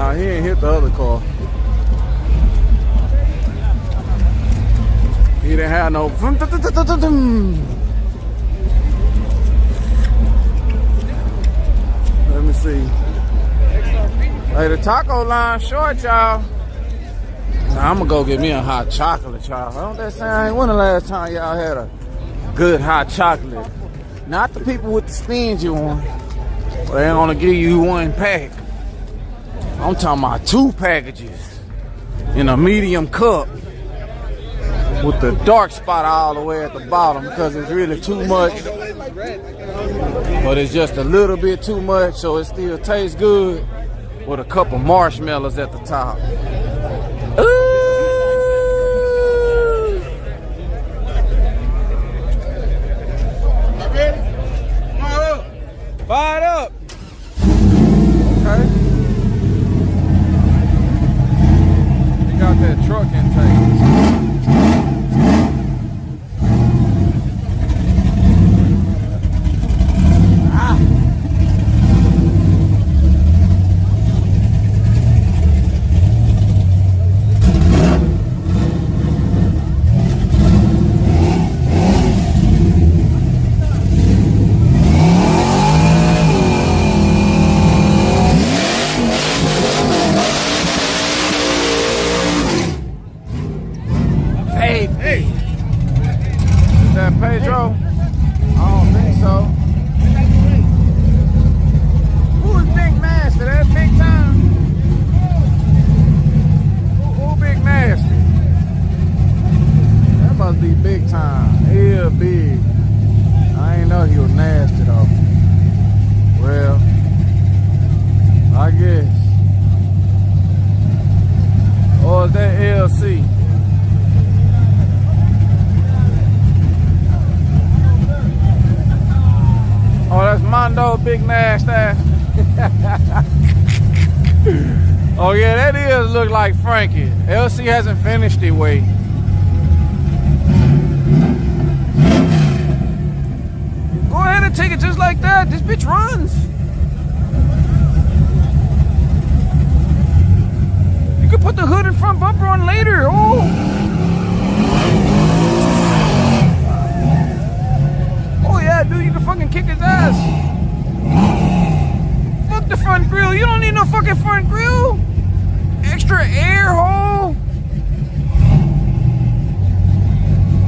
Nah, he ain't hit the other car. He didn't have no. Let me see. Hey, the taco line short, y'all. Now, I'm gonna go get me a hot chocolate, y'all. Don't that sound? When the last time y'all had a good hot chocolate? Not the people with the stingy one. They gonna give you one pack. I'm talking about 2 packages in a medium cup with the dark spot all the way at the bottom because it's really too much. But it's just a little bit too much, so it still tastes good with a couple marshmallows at the top. Ooh. Fired up. Okay. You got that truck intake. Pedro? I don't think so. Who is Big Nasty? That's big time. Who Big Nasty? That must be big time. He is big. I ain't know he was nasty though. Well, I guess. Or is that LC? Oh, that's Mondo Big Nasty. Oh yeah, that is look like Frankie. LC hasn't finished the way. Go ahead and take it just like that. This bitch runs. You could put the hood and front bumper on later. Oh. Dude, you can fucking kick his ass. Fuck the front grill. You don't need no fucking front grill. Extra air hole.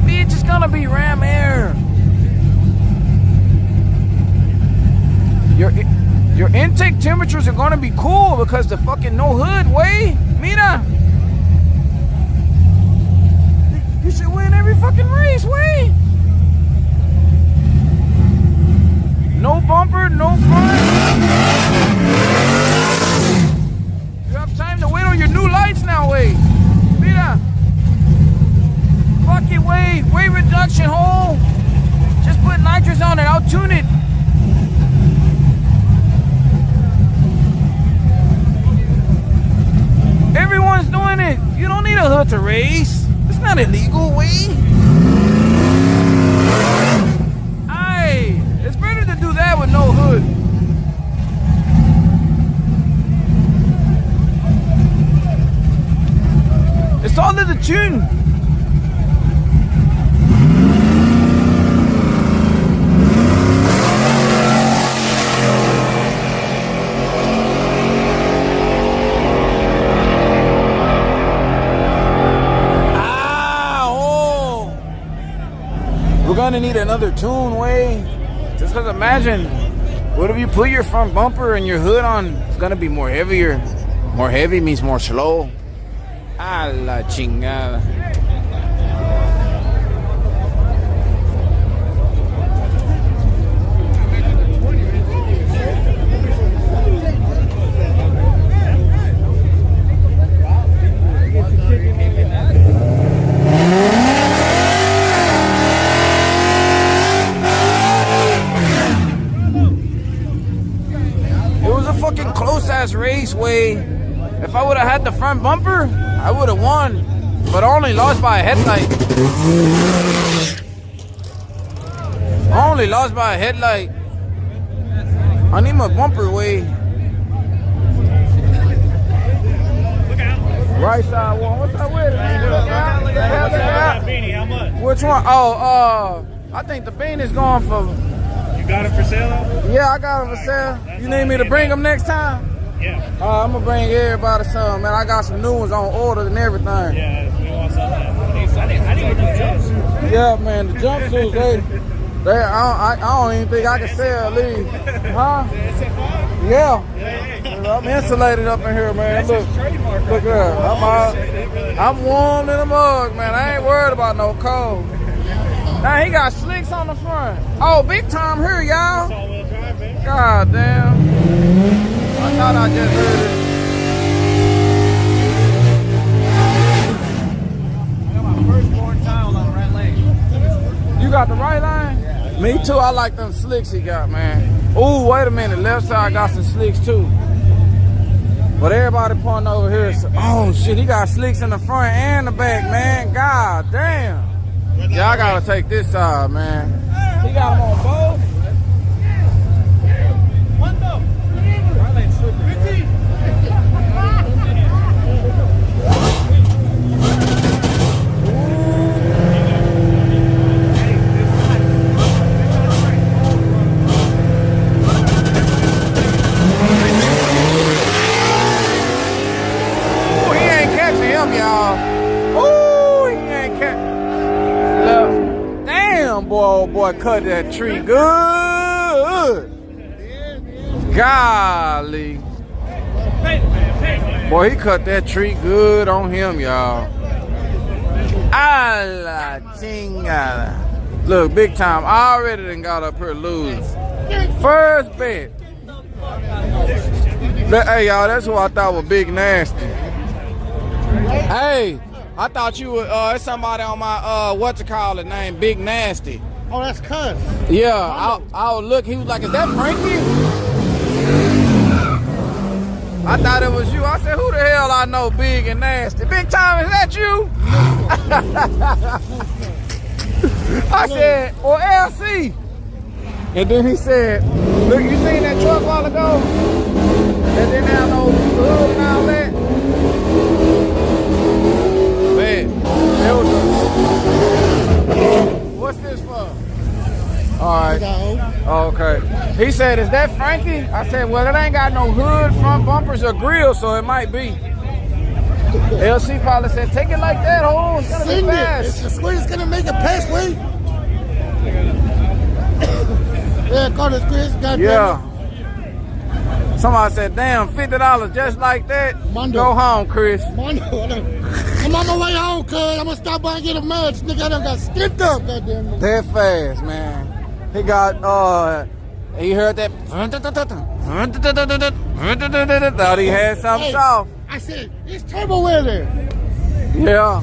Bitch, it's gonna be ram air. Your intake temperatures are gonna be cool because the fucking no hood way. Mira. You should win every fucking race, way. No bumper, no front. You have time to wait on your new lights now, wait. Mira. Fuck it, weight reduction hole. Just put nitrous on it, I'll tune it. Everyone's doing it. You don't need a hood to race. It's not illegal, way. It's better to do that with no hood. It's all in the tune. We're gonna need another tune, way. Just because imagine, what if you put your front bumper and your hood on? It's gonna be more heavier. More heavy means more slow. A la chingada. Raceway. If I would have had the front bumper, I would have won, but only lost by a headlight. Only lost by a headlight. I need my bumper way. Which one? Oh, I think the bean is going for. You got it for sale? Yeah, I got them for sale. You need me to bring them next time? Yeah. I'm gonna bring everybody some, man. I got some new ones on order and everything. Yeah, we want something. I need the jumpsuits. Yeah, man, the jumpsuits, I don't even think I can sell these. Huh? Yeah. I'm insulated up in here, man. Look at that. I'm warm in the mug, man. I ain't worried about no cold. Now he got slicks on the front. Oh, big time here, y'all. God damn. I thought I just heard it. I got my firstborn child on the right leg. You got the right line? Yeah. Me too. I like them slicks he got, man. Ooh, wait a minute. Left side got some slicks too. But everybody pointing over here. Oh shit, he got slicks in the front and the back, man. God damn. Yeah, I gotta take this side, man. He got them on both. Boy, cut that tree good. Golly. Boy, he cut that tree good on him, y'all. A la chingada. Look, big time. I already done got up here losing. First bet. Hey, y'all, that's who I thought was Big Nasty. Hey, I thought you were, it's somebody on my, name, Big Nasty. Oh, that's Cuz. Yeah, I would look. He was like, "Is that Frankie?" I thought it was you. I said, "Who the hell I know, Big and Nasty? Big Time, is that you?" I said, "Or LC." And then he said, "Look, you seen that truck a while ago? And then down those hood and all that." Man, there was a. What's this for? All right. Oh, okay. He said, "Is that Frankie?" I said, "Well, it ain't got no hood, front bumpers, or grill, so it might be." LC probably said, "Take it like that, ho. It's gonna be fast." It's gonna make it pass, wait. Yeah, call this Chris. Yeah. Somebody said, "Damn, $50 just like that." Mondo. Go home, Chris. Mondo. I'm on my way home, cuz. I'm gonna stop by and get a match. Nigga, I done got skipped up, goddamn. That fast, man. He got, he heard that. Thought he had something soft. I said, it's turbo weather. Yeah.